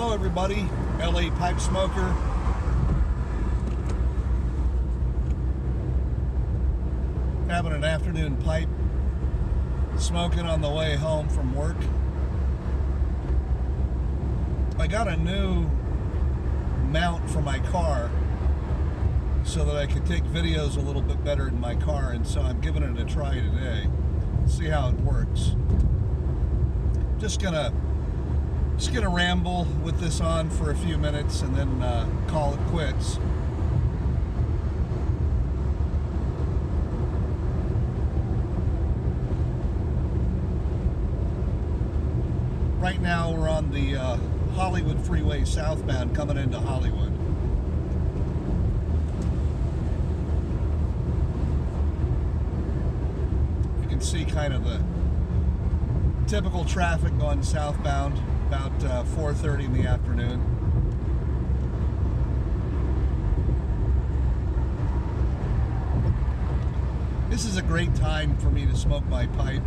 Hello everybody, LA Pipe Smoker. Having an afternoon pipe, smoking on the way home from work. I got a new mount for my car so that I could take videos a little bit better in my car, and so I'm giving it a try today. See how it works. Just gonna ramble with this on for a few minutes and then call it quits. Right now we're on the Hollywood Freeway southbound coming into Hollywood. You can see kind of the typical traffic going southbound about 4:30 in the afternoon. This is a great time for me to smoke my pipe.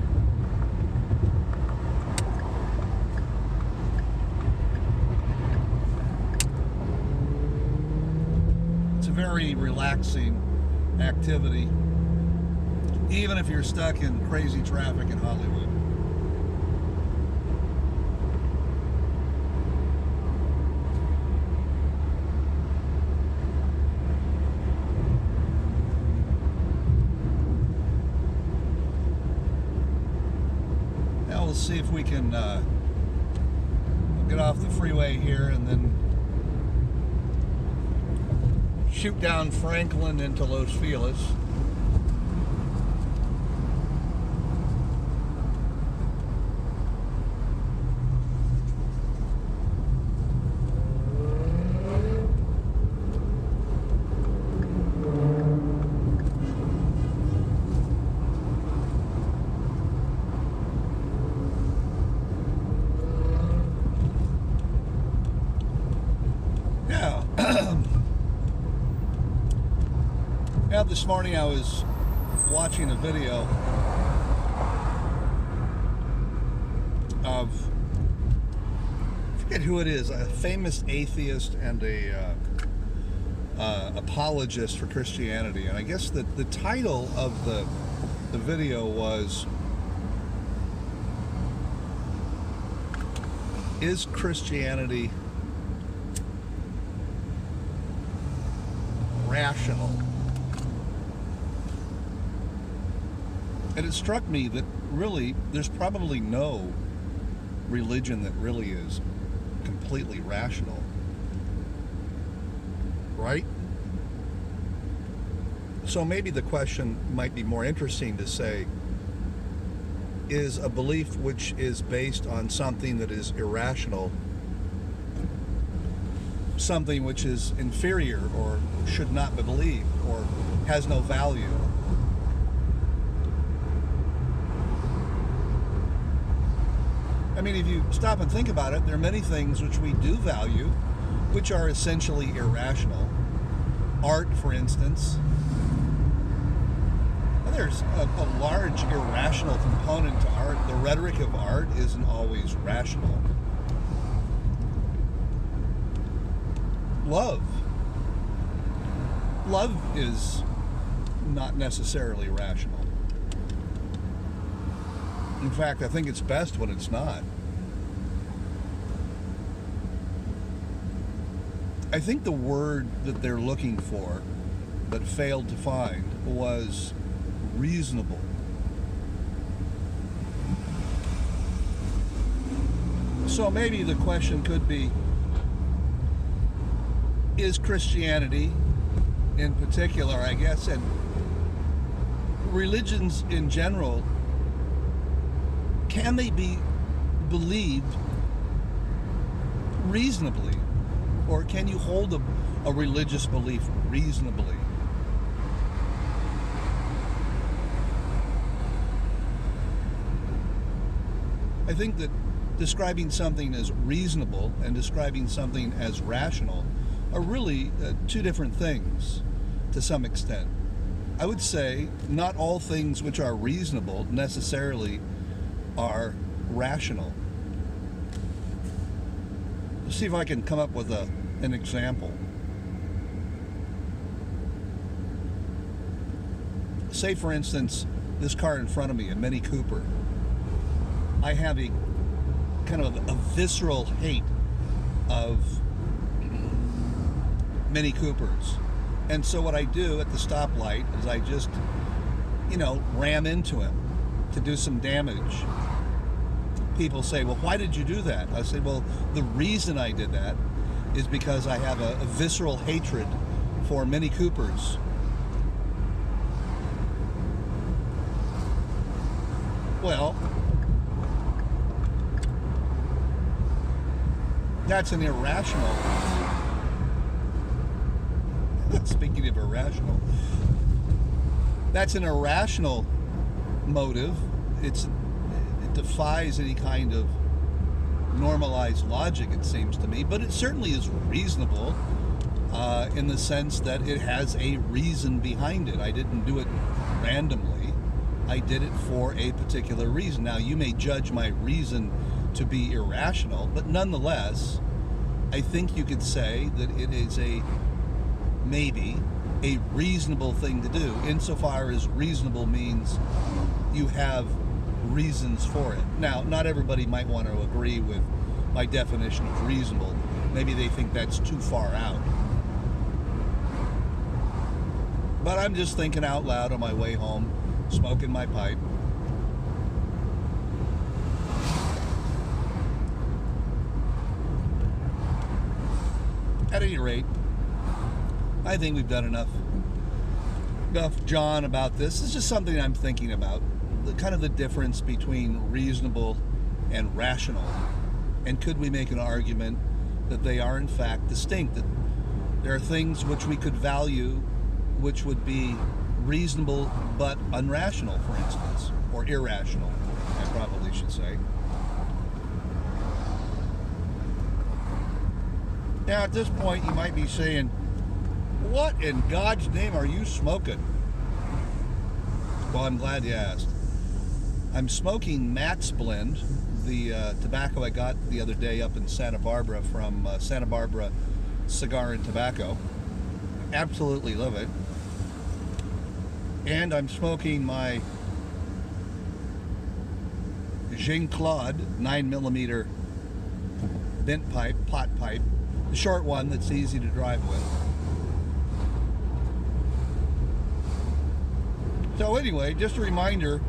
It's a very relaxing activity, even if you're stuck in crazy traffic in Hollywood. We'll see if we can get off the freeway here and then shoot down Franklin into Los Feliz. Yeah, this morning I was watching a video of, I forget who it is, a famous atheist and a apologist for Christianity, and I guess that the title of the video was, "Is Christianity rational?" And it struck me that really there's probably no religion that really is completely rational, right? So maybe the question might be more interesting to say, is a belief which is based on something that is irrational something which is inferior or should not be believed or has no value? I mean, if you stop and think about it, there are many things which we do value, which are essentially irrational. Art, for instance. And there's a large irrational component to art. The rhetoric of art isn't always rational. Love is not necessarily rational. In fact, I think it's best when it's not. I think the word that they're looking for, but failed to find, was reasonable. So maybe the question could be, is Christianity in particular, I guess, and religions in general, can they be believed reasonably? Or can you hold a religious belief reasonably? I think that describing something as reasonable and describing something as rational are really two different things to some extent. I would say not all things which are reasonable necessarily are rational. see if I can come up with an example. Say, for instance, this car in front of me, a Mini Cooper. I have a kind of a visceral hate of Mini Coopers. And so what I do at the stoplight is I just, ram into him to do some damage. People say, well, why did you do that? I say, well, the reason I did that is because I have a visceral hatred for Mini Coopers. Well, that's an irrational. Speaking of irrational, that's an irrational motive. It defies any kind of normalized logic, it seems to me, but it certainly is reasonable in the sense that it has a reason behind it. I didn't do it randomly. I did it for a particular reason. Now, you may judge my reason to be irrational, but nonetheless, I think you could say that it is maybe a reasonable thing to do, insofar as reasonable means you have reasons for it. Now, not everybody might want to agree with my definition of reasonable. Maybe they think that's too far out. But I'm just thinking out loud on my way home, smoking my pipe. At any rate, I think we've done enough John about this. It's just something I'm thinking about. The difference between reasonable and rational. And could we make an argument that they are in fact distinct? That there are things which we could value which would be reasonable but unrational, for instance, or irrational, I probably should say. Now, at this point, you might be saying, what in God's name are you smoking? Well, I'm glad you asked. I'm smoking Matt's Blend, the tobacco I got the other day up in Santa Barbara from Santa Barbara Cigar and Tobacco. Absolutely love it. And I'm smoking my Jean-Claude 9mm bent pipe, pot pipe, the short one that's easy to drive with. So anyway, just a reminder,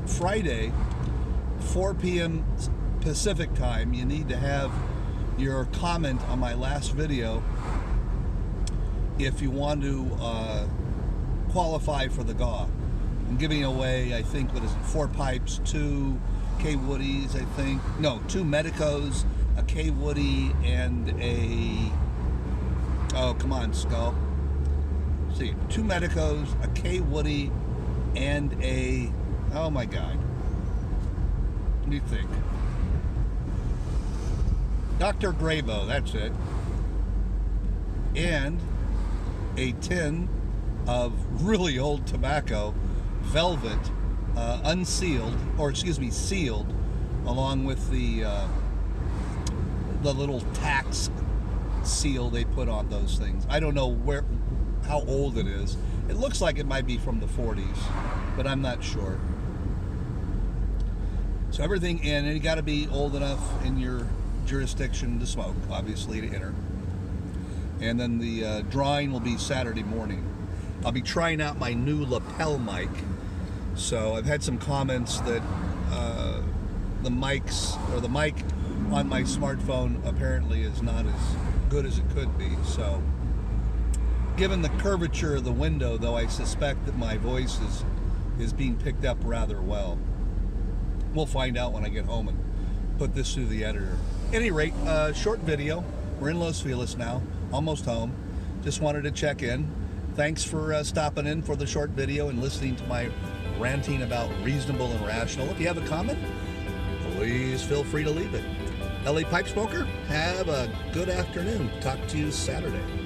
Friday, 4 p.m. Pacific time, you need to have your comment on my last video if you want to qualify for the GAW. I'm giving away, I think, 4 pipes, 2 K Woodies, I think. No, 2 Medicos, a K Woody, and a... Oh, come on, Skull. See, 2 Medicos, a K Woody, and a... Oh, my God. What do you think? Dr. Graybo, that's it. And a tin of really old tobacco, Velvet, unsealed, or excuse me, sealed, along with the little tax seal they put on those things. I don't know how old it is. It looks like it might be from the 40s, but I'm not sure. So everything in, and you got to be old enough in your jurisdiction to smoke, obviously, to enter. And then the drawing will be Saturday morning. I'll be trying out my new lapel mic. So I've had some comments that the mic on my smartphone apparently is not as good as it could be. So given the curvature of the window, though, I suspect that my voice is being picked up rather well. We'll find out when I get home and put this through the editor. At any rate, short video. We're in Los Feliz now, almost home. Just wanted to check in. Thanks for stopping in for the short video and listening to my ranting about reasonable and rational. If you have a comment, please feel free to leave it. LA Pipe Smoker, have a good afternoon. Talk to you Saturday.